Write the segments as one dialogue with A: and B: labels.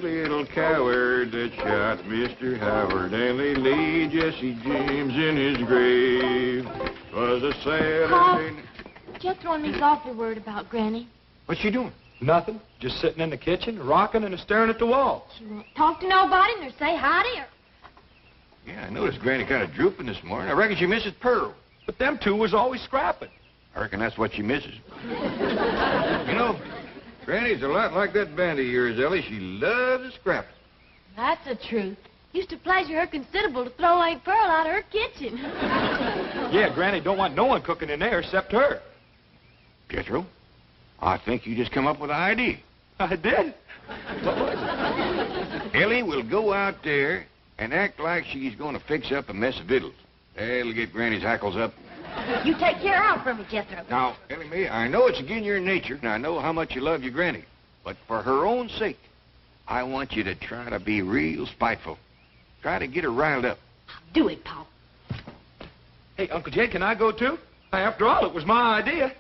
A: little coward that shot Mr. Howard, and they laid Jesse James in his grave. 'Twas a sad
B: Paul, Jethro and me's awfully worried about Granny.
A: What's she doing?
C: Nothing. Just sitting in the kitchen, rocking and staring at the wall.
B: She won't talk to nobody nor say hi to her.
A: Yeah, I noticed Granny kind of drooping this morning. I reckon she misses Pearl.
C: But them two was always scrapping.
A: I reckon that's what she misses. You know, Granny's a lot like that band of yours, Ellie. She loves a scrap.
B: That's the truth. Used to pleasure her considerable to throw Aunt Pearl out of her kitchen.
C: Yeah, Granny don't want no one cooking in there except her.
A: Jethro, I think you just come up with an idea.
C: I did. What was it?
A: Ellie will go out there and act like she's going to fix up a mess of victuals. That'll get Granny's hackles up.
B: You take care of her for me, Jethro.
A: Now, Ellie Mae, I know it's against your nature, and I know how much you love your Granny. But for her own sake, I want you to try to be real spiteful. Try to get her riled up.
B: Do it, Paul.
C: Hey, Uncle Jed, can I go too? After all, it was my idea.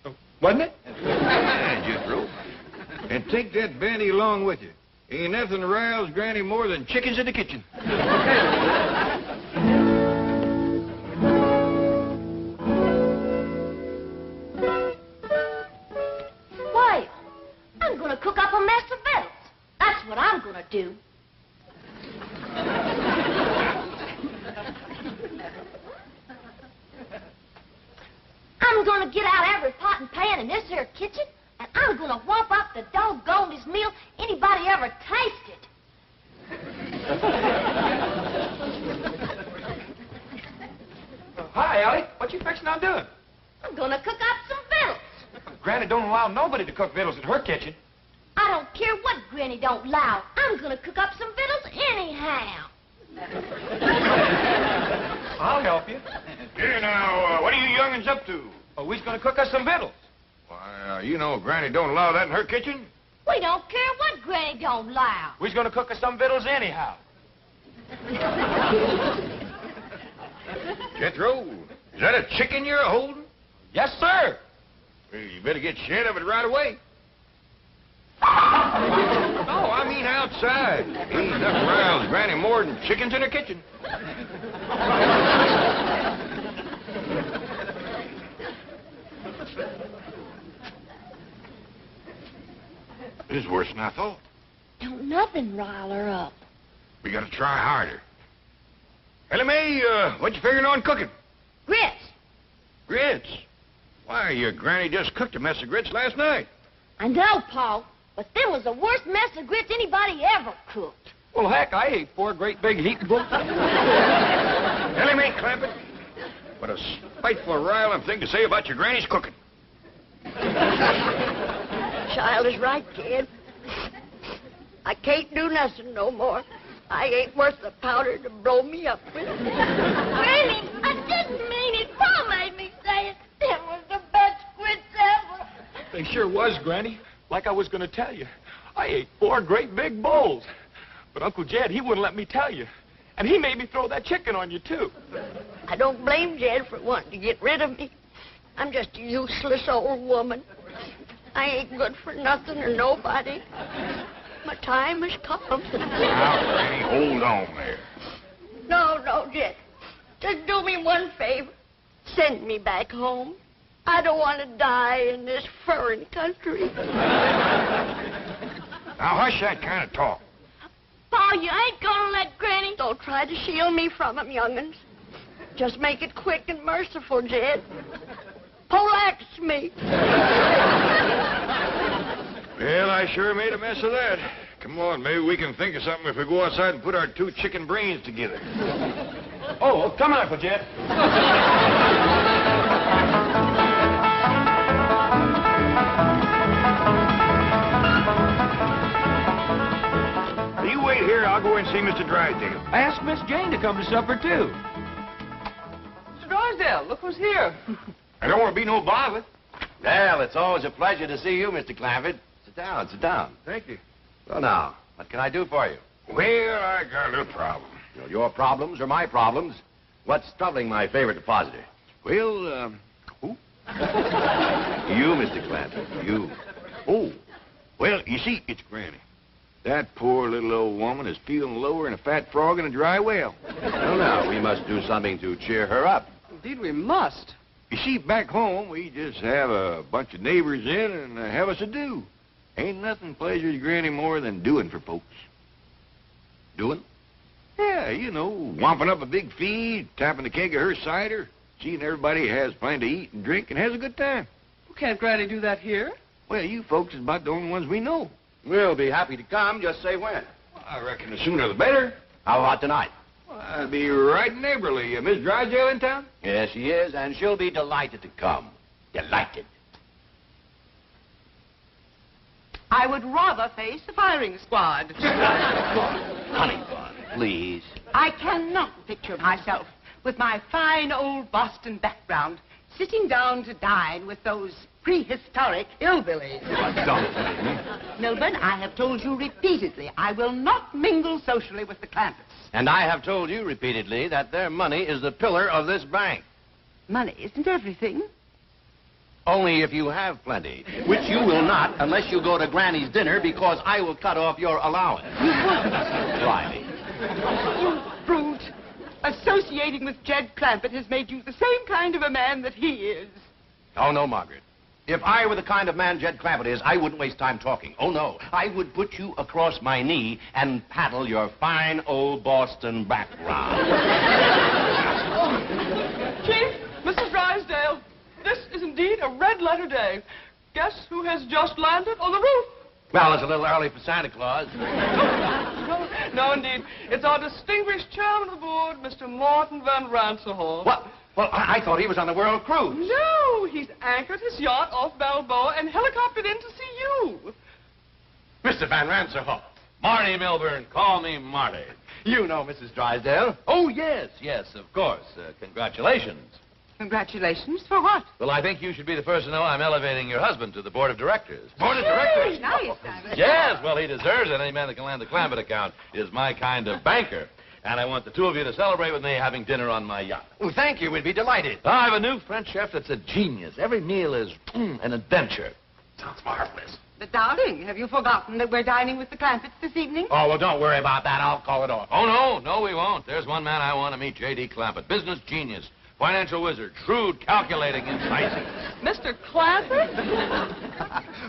C: Oh, wasn't it?
A: Yeah, Jethro. And take that bandy along with you. Ain't nothing riles Granny more than chickens in the kitchen.
B: Why, I'm going to cook up a mess of victuals. That's what I'm going to do. I'm going to get out every pot and pan in this here kitchen, and I'm going to whop up the doggonedest meal anybody ever tasted.
C: Hi, Allie. What you fixing on doing?
B: I'm going to cook up some victuals.
C: Granny don't allow nobody to cook victuals in her kitchen.
B: I don't care what Granny don't allow. I'm going to cook up some victuals anyhow.
C: I'll help you.
A: Here now, what are you young'uns up to?
C: Oh, we's going to cook us some victuals.
A: Why, you know Granny don't allow that in her kitchen.
B: We don't care what Granny don't allow.
C: We's going to cook us some victuals anyhow.
A: Jethro, is that a chicken you're holding?
C: Yes, sir.
A: Well, you better get shed of it right away. No, I mean outside. Ain't nothing riles Granny more than chickens in her kitchen. This is worse than I thought.
B: Don't nothing rile her up.
A: We gotta try harder. Ellie Mae, what you figuring on cooking?
B: Grits.
A: Grits? Why, your Granny just cooked a mess of grits last night.
B: I know, Paul, but them was the worst mess of grits anybody ever cooked.
C: Well, heck, I ate 4 great big heapfuls.
A: Ellie Mae Clampetts, what a spiteful, riling thing to say about your Granny's cooking.
D: Child is right, kid. I can't do nothing no more. I ain't worth the powder to blow me up with.
B: Granny, I didn't mean it. Paul made me say it. Them was the best grits ever.
C: They sure was, Granny. Like I was going to tell you. I ate 4 great big bowls. But Uncle Jed, he wouldn't let me tell you. And he made me throw that chicken on you, too.
D: I don't blame Jed for wanting to get rid of me. I'm just a useless old woman. I ain't good for nothing or nobody. My time has come.
A: Now, Granny, hold on there.
D: No, Jed. Just do me one favor. Send me back home. I don't want to die in this foreign country.
A: Now, hush that kind of talk.
B: Paul, you ain't gonna let Granny...
D: Don't try to shield me from him, young'uns. Just make it quick and merciful, Jed. Poleaxe me.
A: Well, I sure made a mess of that. Come on, maybe we can think of something if we go outside and put our 2 chicken brains together.
C: Oh, come on, Uncle Jed.
A: You wait here, I'll go and see Mr. Drysdale.
C: I asked Miss Jane to come to supper, too.
E: Mr. Drysdale, look who's here.
A: I don't want to be no bother.
F: Well, it's always a pleasure to see you, Mr. Clampett. Sit down, sit down.
A: Thank you.
F: Well, now, what can I do for you?
A: Well, I got a little problem.
F: You know, your problems are my problems. What's troubling my favorite depositor?
A: Well, who?
F: You, Mr. Clampett, you.
A: Oh, well, you see, it's Granny. That poor little old woman is feeling lower than a fat frog in a dry well.
F: Well, now, we must do something to cheer her up.
E: Indeed, we must.
A: You see, back home, we just have a bunch of neighbors in and have us a do. Ain't nothing pleasures Granny more than doing for folks.
F: Doing?
A: Yeah, you know, womping up a big feed, tapping a keg of her cider, seeing everybody has plenty to eat and drink and has a good time.
E: Well, can't Granny do that here?
A: Well, you folks is about the only ones we know.
F: We'll be happy to come. Just say when.
A: Well, I reckon the sooner the better.
F: How about tonight?
A: Well, I'll be right in neighborly. Miss Drysdale in town?
F: Yes, she is, and she'll be delighted to come. Delighted.
E: I would rather face the firing squad.
F: Honey bun, please.
E: I cannot picture myself with my fine old Boston background sitting down to dine with those prehistoric hillbillies. Milburn, I have told you repeatedly I will not mingle socially with the Clampetts.
F: And I have told you repeatedly that their money is the pillar of this bank.
E: Money isn't everything.
F: Only if you have plenty, which you will not unless you go to Granny's dinner because I will cut off your allowance. Try me.
E: You brute. Associating with Jed Clampett has made you the same kind of a man that he is.
F: Oh, no, Margaret. If I were the kind of man Jed Clampett is, I wouldn't waste time talking. Oh, no. I would put you across my knee and paddle your fine old Boston background.
G: Chief, Mrs. Drysdale, this is indeed a red-letter day. Guess who has just landed on the roof?
F: Well, it's a little early for Santa Claus.
G: No, indeed. It's our distinguished chairman of the board, Mr. Martin Van Ransehorn.
F: What? Well, I thought he was on the world cruise.
G: No, he's anchored his yacht off Balboa and helicoptered in to see you.
F: Mr. Van Ransehorn.
C: Marty Milburn, call me Marty.
F: You know Mrs. Drysdale.
C: Oh, yes, of course. Congratulations.
E: Congratulations for what?
C: Well, I think you should be the first to know I'm elevating your husband to the board of directors.
F: Board of directors?
E: Nice.
C: Yes, well, he deserves it. Any man that can land the Clampett account is my kind of banker. And I want the two of you to celebrate with me having dinner on my yacht.
F: Well, thank you. We'd be delighted.
C: I have a new French chef that's a genius. Every meal is an adventure.
F: Sounds marvelous.
E: But, darling, have you forgotten that we're dining with the Clampetts this evening?
F: Oh, well, don't worry about that. I'll call it off.
C: Oh, no, we won't. There's one man I want to meet, J.D. Clampett. Business genius. Financial wizard. Shrewd, calculating, incisive.
G: Mr. Clampett?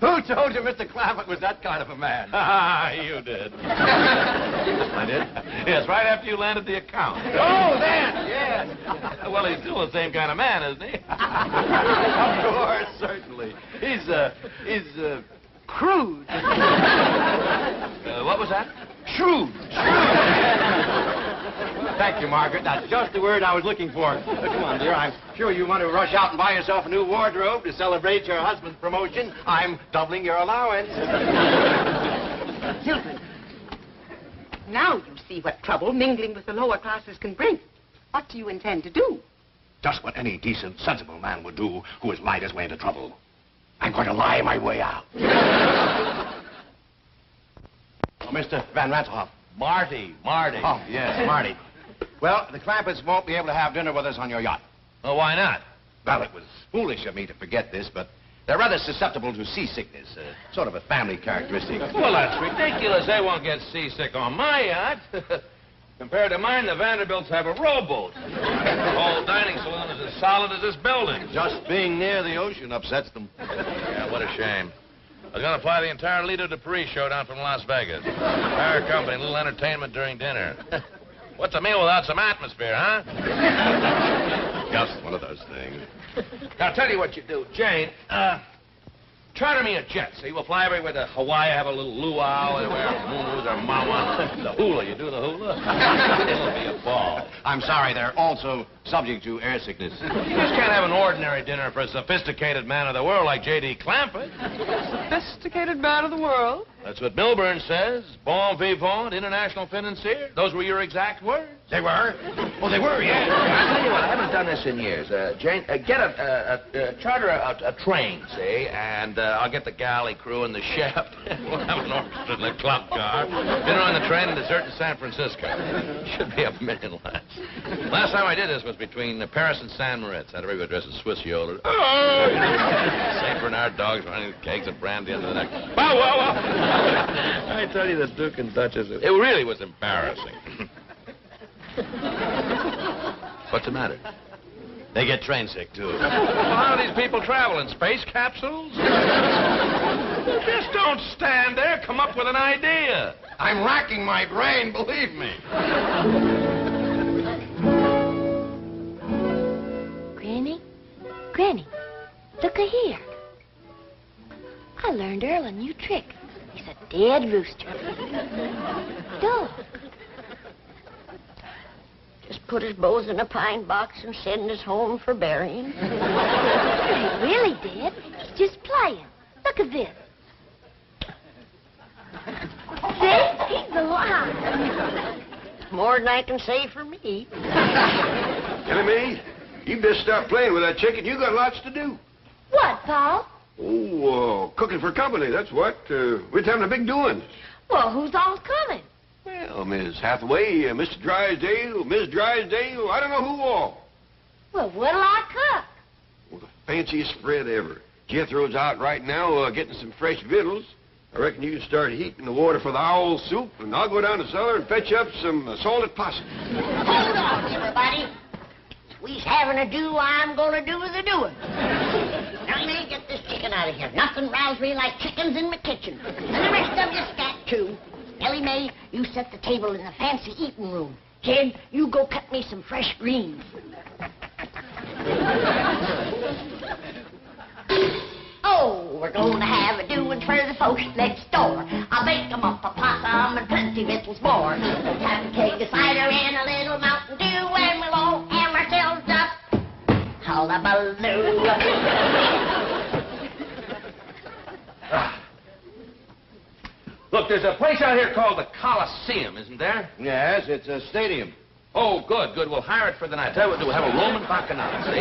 F: Who told you Mr. Clampett was that kind of a man?
C: You did.
F: I did?
C: Yes, right after you landed the account.
F: Oh, then, yes.
C: Well, he's still the same kind of man, isn't he?
F: Of course, certainly. He's
E: Crude.
C: What was that?
F: shrewd. Thank you, Margaret. That's just the word I was looking for. Come on, dear. I'm sure you want to rush out and buy yourself a new wardrobe to celebrate your husband's promotion. I'm doubling your allowance.
E: Children, now you see what trouble mingling with the lower classes can bring. What do you intend to do?
F: Just what any decent, sensible man would do who has lied his way into trouble. I'm going to lie my way out. Oh, Mr. Van Ranshoff.
C: Marty.
F: Oh, yes, Marty. Well, the Clampetts won't be able to have dinner with us on your yacht.
C: Well, why not?
F: Well, it was foolish of me to forget this, but they're rather susceptible to seasickness, sort of a family characteristic.
C: Well, that's ridiculous. They won't get seasick on my yacht. Compared to mine, the Vanderbilts have a rowboat. The whole dining saloon is as solid as this building.
F: Just being near the ocean upsets them.
C: Yeah, what a shame. I was going to fly the entire Lido de Paris show down from Las Vegas. Entire company, a little entertainment during dinner. What's a meal without some atmosphere, huh?
F: Just one of those things.
C: Now, I'll tell you what you do. Jane, charter me a jet, see? We'll fly everywhere to Hawaii, have a little luau, everywhere, moon or mama. The hula, you do the hula? It'll be a ball.
F: I'm sorry, they're also subject to air sickness.
C: You just can't have an ordinary dinner for a sophisticated man of the world like J.D. Clampett.
G: Sophisticated man of the world?
C: That's what Milburn says. Bon vivant, international financier. Those were your exact words.
F: They were? Oh, they were, yeah.
C: I'll tell you what, I haven't done this in years. Jane, charter a train, see, and I'll get the galley crew and the chef. We'll have an orchestra in the club car. Dinner on the train and dessert in San Francisco. Should be a million laughs. Last time I did this was between Paris and San Moritz. Had everybody dressed as Swiss yodels. Oh! St. Bernard dogs running with kegs of brandy under the neck. Wow, wow, wow! I tell you, the Duke and Duchess, it really was embarrassing. What's the matter?
F: They get train sick, too.
C: Well, how do these people travel? In space capsules? Just don't stand there. Come up with an idea.
F: I'm racking my brain, believe me.
B: Granny, look-a here. I learned Earl a new trick. He's a dead rooster. Dog.
D: Just put his bows in a pine box and send us home for burying.
B: He really did. He's just playing. Look at this. See? He's alive.
D: More than I can say for me.
A: Enemy, you best stop playing with that chicken. You got lots to do.
B: What, Paul?
A: Oh, cooking for company, that's what. We're having a big doing.
B: Well, who's all coming?
A: Well, Miss Hathaway, Mr. Drysdale, Miss Drysdale, I don't know who all.
B: Well, what'll I cook?
A: Well, the fanciest spread ever. Jethro's out right now getting some fresh victuals. I reckon you can start heating the water for the owl soup, and I'll go down to the cellar and fetch up some salted possum.
D: Hold on, everybody. We's having a do, I'm gonna do the doing. Now, you may get this chicken out of here. Nothing roused me like chickens in my kitchen. And the rest of you scat, too. Ellie Mae, you set the table in the fancy eating room. Jed, you go cut me some fresh greens. Oh, we're going to have a doing for the folks next door. I'll bake 'em up a possum and plenty victuals more. We'll have a keg of cider and a little Mountain Dew, and we'll all have ourselves up hullabaloo.
C: Look, there's a place out here called the Coliseum, isn't there?
F: Yes, it's a stadium.
C: Oh, good. We'll hire it for the night. Tell you what, we'll have a Roman bacchanal, see?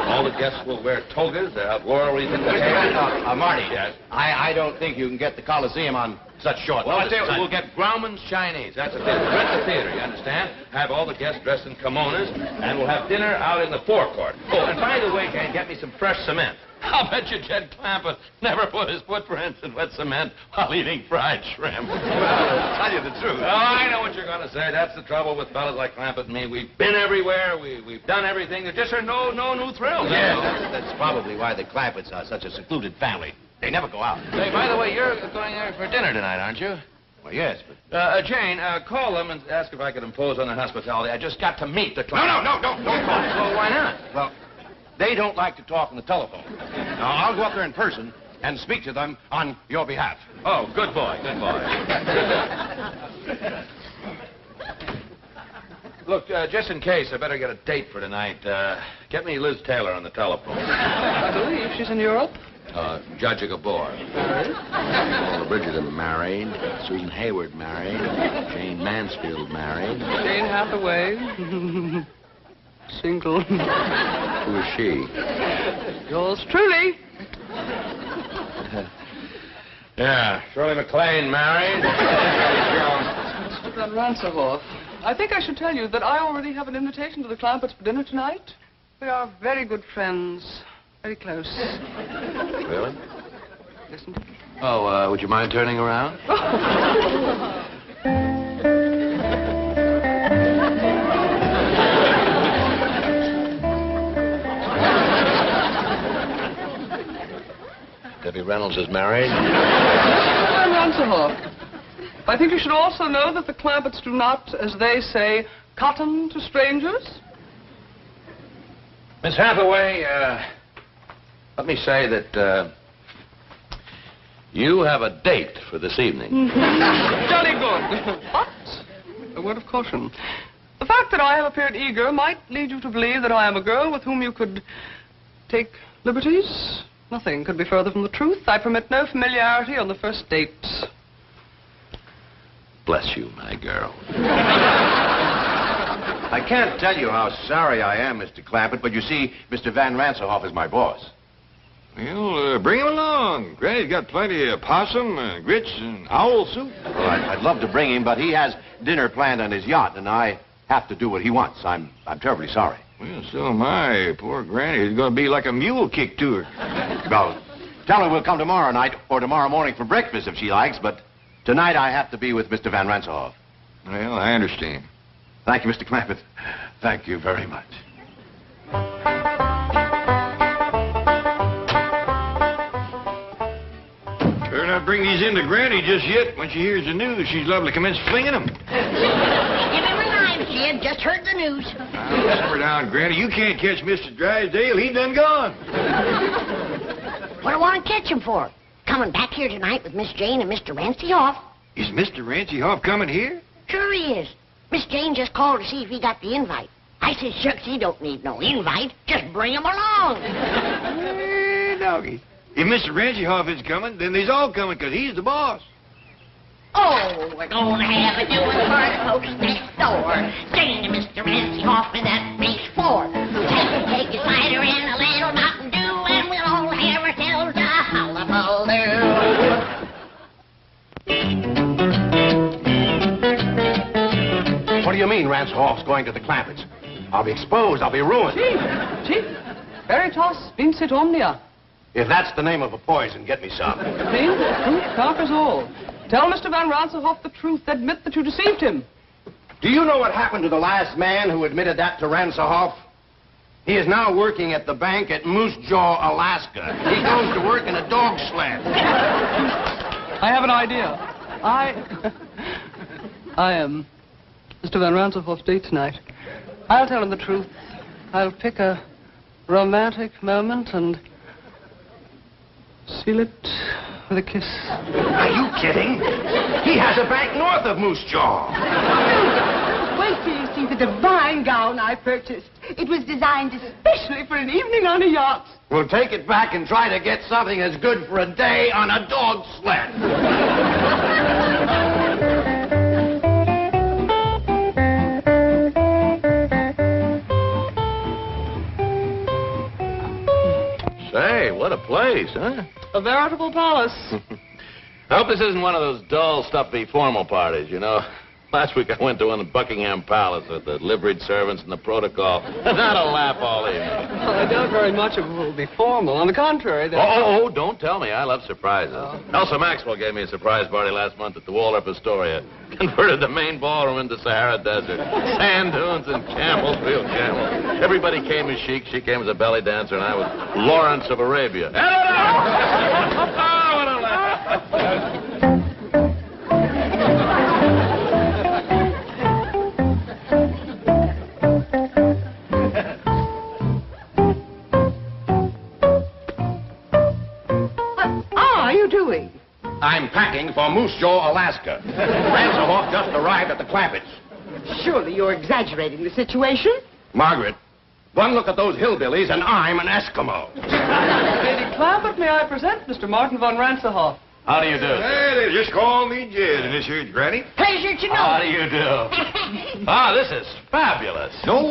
C: All the guests will wear togas. They'll have laurel wreaths in their hair.
F: Marty,
C: Yes?
F: I don't think you can get the Coliseum on such short
C: Well, I'll
F: notice.
C: tell you what, we'll get Grauman's Chinese. That's a theater. Rent the theater, you understand? Have all the guests dressed in kimonos, and we'll have dinner out in the forecourt. Oh, and by the way, Jane, get me some fresh cement. I'll bet you Jed Clampett never put his footprints in wet cement while eating fried shrimp.
F: Well, to tell you the truth.
C: Oh, I know what you're going to say. That's the trouble with fellas like Clampett and me. We've been everywhere. We've done everything. There just are no new thrills.
F: Yeah, that's probably why the Clampetts are such a secluded family. They never go out.
C: Hey, by the way, you're going there for dinner tonight, aren't you?
F: Well, yes, but...
C: Jane, call them and ask if I could impose on their hospitality. I just got to meet the Clampett.
F: No, don't call.
C: Well, why not?
F: Well, they don't like to talk on the telephone. Now, I'll go up there in person and speak to them on your behalf.
C: Oh, good boy, good boy. Look, just in case, I better get a date for tonight. Get me Liz Taylor on the telephone.
G: I believe she's in Europe.
C: Judge Gabor.
H: Married? Paula Bridgerton married. Susan Hayward married. Jane Mansfield married.
G: Jane Hathaway. Single.
H: Who is she?
G: Yours truly.
C: Yeah, Shirley MacLaine married.
G: Mr. Van Ranserhoff, I think I should tell you that I already have an invitation to the Clampetts for dinner tonight. We are very good friends. Very close.
C: Really?
G: Listen.
C: Oh, would you mind turning around? Debbie Reynolds is married.
G: Van Ranserhoff, I think you should also know that the Clampetts do not, as they say, cotton to strangers.
C: Miss Hathaway, let me say that you have a date for this evening.
G: Jolly good. But, a word of caution. The fact that I have appeared eager might lead you to believe that I am a girl with whom you could take liberties. Nothing could be further from the truth. I permit no familiarity on the first date.
C: Bless you, my girl.
F: I can't tell you how sorry I am, Mr. Clampett, but you see, Mr. Van Ranserhoff is my boss.
A: Well, bring him along. Granny's got plenty of possum, grits, and owl soup.
F: Well, I'd love to bring him, but he has dinner planned on his yacht, and I have to do what he wants. I'm terribly sorry.
A: Well, so am I. Poor Granny is going to be like a mule kick to her.
F: Well, tell her we'll come tomorrow night or tomorrow morning for breakfast if she likes, but tonight I have to be with Mr. Van Ranselhoff.
A: Well, I understand.
F: Thank you, Mr. Clampett. Thank you very much.
A: Better not bring these in to Granny just yet. When she hears the news, she's liable to commence flinging them.
D: Give him a knife, kid. Just heard the news.
A: Simmer down, Granny. You can't catch Mr. Drysdale. He done gone.
D: What do I want to catch him for? Coming back here tonight with Miss Jane and Mr. Ranselhoff.
A: Is Mr. Ranselhoff coming here?
D: Sure he is. Miss Jane just called to see if he got the invite. I said, shucks, he don't need no invite. Just bring him along.
A: Hey, doggy. If Mr. Ranselhoff is coming, then they's all coming, because he's the boss.
D: Oh, we're gonna have a doing for the folks next door. Jane and Mr. Ranselhoff in that base floor. Take a cider and a little Mountain Dew, and we'll all have ourselves a hullabaloo.
F: What do you mean Ranselhoff's going to the Clampetts? I'll be exposed. I'll be ruined.
G: Chief, veritas vincit omnia.
F: If that's the name of a poison, get me some.
G: Means the truth conquers all. Tell Mr. Van Ranselhoff the truth. Admit that you deceived him.
F: Do you know what happened to the last man who admitted that to Ranselhoff? He is now working at the bank at Moose Jaw, Alaska. He goes to work in a dog sled.
G: I have an idea. I am Mr. Van Ranselhoff's date tonight. I'll tell him the truth. I'll pick a romantic moment and seal it with a kiss.
F: Are you kidding? He has a bank north of Moose Jaw.
E: Wait till you see the divine gown I purchased. It was designed especially for an evening on a yacht.
F: We'll take it back and try to get something as good for a day on a dog sled.
C: Say, what a place, huh?
G: A veritable palace.
C: I hope this isn't one of those dull, stuffy, formal parties, you know. Last week I went to one at Buckingham Palace with the liveried servants and the protocol. Not a laugh all evening.
G: Well, I doubt very much it will be formal. On the contrary,
C: Oh, don't tell me. I love surprises. Elsa Maxwell gave me a surprise party last month at the Waldorf Astoria. Converted the main ballroom into Sahara Desert. Sand dunes and camels, real camels. Everybody came as chic. She came as a belly dancer, and I was Lawrence of Arabia. Oh, what a laugh.
F: I'm packing for Moose Jaw, Alaska. Ranselhoff just arrived at the Clampetts.
E: Surely you're exaggerating the situation.
F: Margaret, one look at those hillbillies and I'm an Eskimo.
G: Lady Clampett, may I present Mr. Martin von Ranselhoff?
C: How do you do?
A: Hey, they just call me Jed, and this here's Granny.
D: Pleasure to know.
C: How do you do? This is fabulous.
A: No,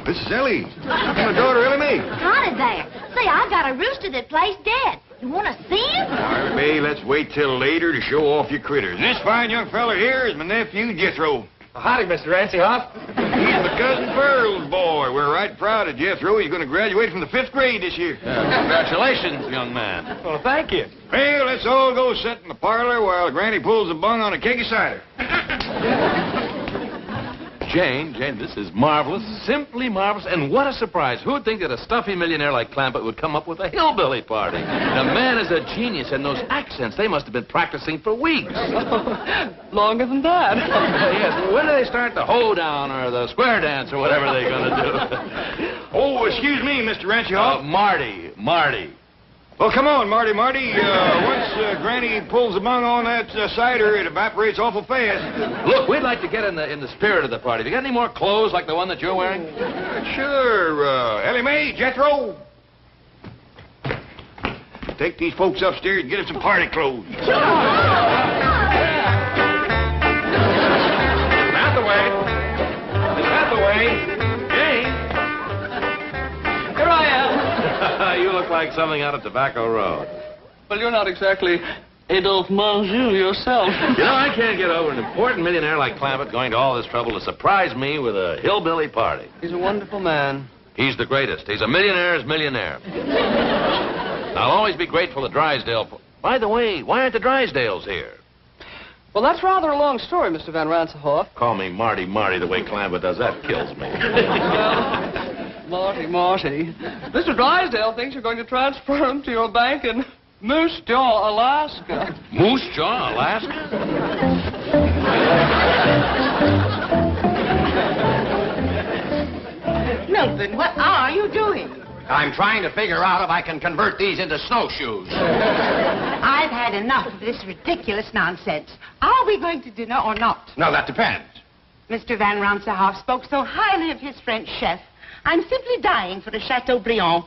A: this is Ellie. My daughter, Ellie Mae.
B: Howdy there. Say, I got a rooster that plays dead. You want to see him?
A: All right, May, let's wait till later to show off your critters. And this fine young fella here is my nephew, Jethro.
C: Howdy, Mr. Ranselhoff.
A: He's my cousin Pearl's boy. We're right proud of Jethro. He's going to graduate from the 5th grade this year.
C: Congratulations, young man.
G: Well, thank you.
A: Well, let's all go sit in the parlor while Granny pulls the bung on a keg of cider.
C: Jane, this is marvelous, simply marvelous, and what a surprise. Who would think that a stuffy millionaire like Clampett would come up with a hillbilly party? The man is a genius, and those accents, they must have been practicing for weeks.
G: Longer than that.
C: Yes, when do they start the hoedown or the square dance or whatever they're going to do?
A: Oh, excuse me, Mr. Ranselhoff.
C: Marty.
A: Well, come on, Marty. Once Granny pulls the bung on that cider, it evaporates awful fast.
C: Look, we'd like to get in the spirit of the party. Have you got any more clothes like the one that you're wearing?
A: Sure. Ellie Mae, Jethro. Take these folks upstairs and get us some party clothes.
C: Out the way. Jane.
G: Here I am.
C: You look like like something out of Tobacco Road.
G: Well, you're not exactly Adolphe Manjou yourself.
C: You know, I can't get over an important millionaire like Clampett going to all this trouble to surprise me with a hillbilly party.
G: He's a wonderful man.
C: He's the greatest. He's a millionaire's millionaire. I'll always be grateful to Drysdale. By the way, why aren't the Drysdales here?
G: Well, that's rather a long story, Mr. Van Ransenhoff.
C: Call me Marty the way Clampett does. That kills me.
G: Well, Marty. Mr. Drysdale thinks you're going to transfer him to your bank in Moose Jaw, Alaska.
C: Moose Jaw, Alaska?
E: Milton, what are you doing?
F: I'm trying to figure out if I can convert these into snowshoes.
E: I've had enough of this ridiculous nonsense. Are we going to dinner or not?
F: No, that depends.
E: Mr. Van Ransenhoff spoke so highly of his French chef. I'm simply dying for a Chateaubriand.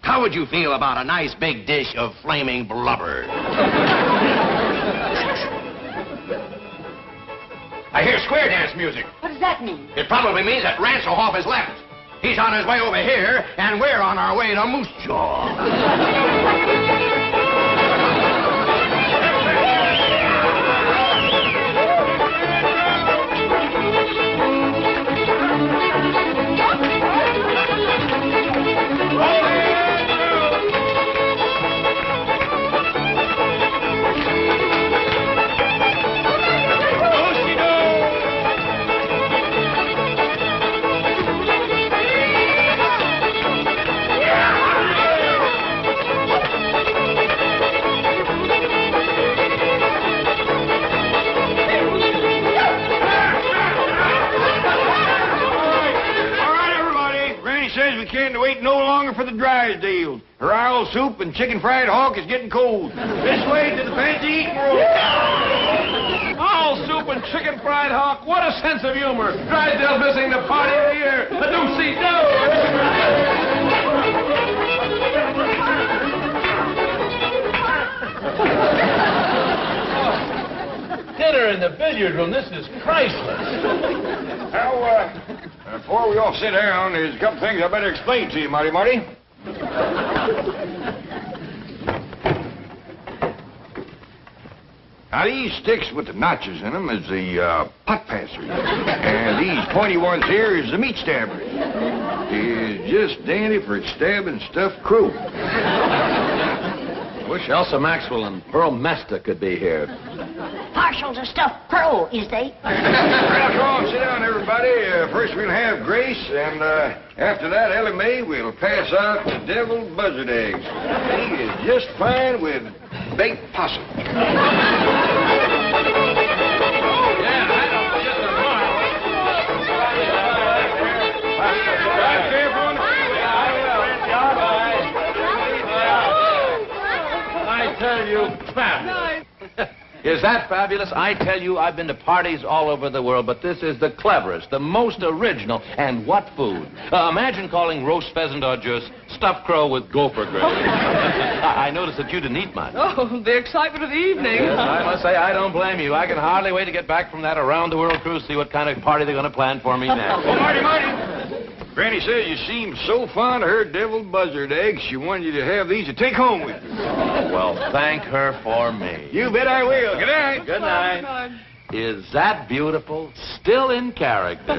F: How would you feel about a nice big dish of flaming blubber? I hear square dance music.
E: What does that mean?
F: It probably means that Ranselhoff has left. He's on his way over here, and we're on our way to Moose Jaw.
A: Can't wait no longer for the Drysdales. Her owl soup and chicken fried hawk is getting cold. This way to the fancy eating room.
C: Owl soup and chicken fried hawk. What a sense of humor. Drysdale missing the party of the year. A doozy Dinner in the billiard room. This is priceless.
A: Now, before we all sit down, there's a couple things I better explain to you, Marty. Now, these sticks with the notches in them is the pot passers. And these pointy ones here is the meat stabbers. Is just dandy for stabbing stuffed crow.
C: Wish Elsa Maxwell and Pearl Mesta could be here.
D: Partial to stuffed crow, is they?
A: Well, come on, sit down, everybody. First we'll have Grace, and after that, Ellie Mae will pass out the deviled buzzard eggs. He is just fine with baked possum.
C: I tell you, fabulous. Is that fabulous? I tell you, I've been to parties all over the world, but this is the cleverest, the most original, and what food. Imagine calling roast pheasant au jus stuffed crow with gopher gravy. I noticed that you didn't eat much.
G: Oh, the excitement of the evening.
C: Yes, I must say, I don't blame you. I can hardly wait to get back from that around-the-world cruise to see what kind of party they're going to plan for me next.
A: Oh, Marty. Granny says you seem so fond of her deviled buzzard eggs, she wanted you to have these to take home with you.
C: Well, thank her for me.
A: You bet I will. Good night.
C: Good night. Is that beautiful? Still in character.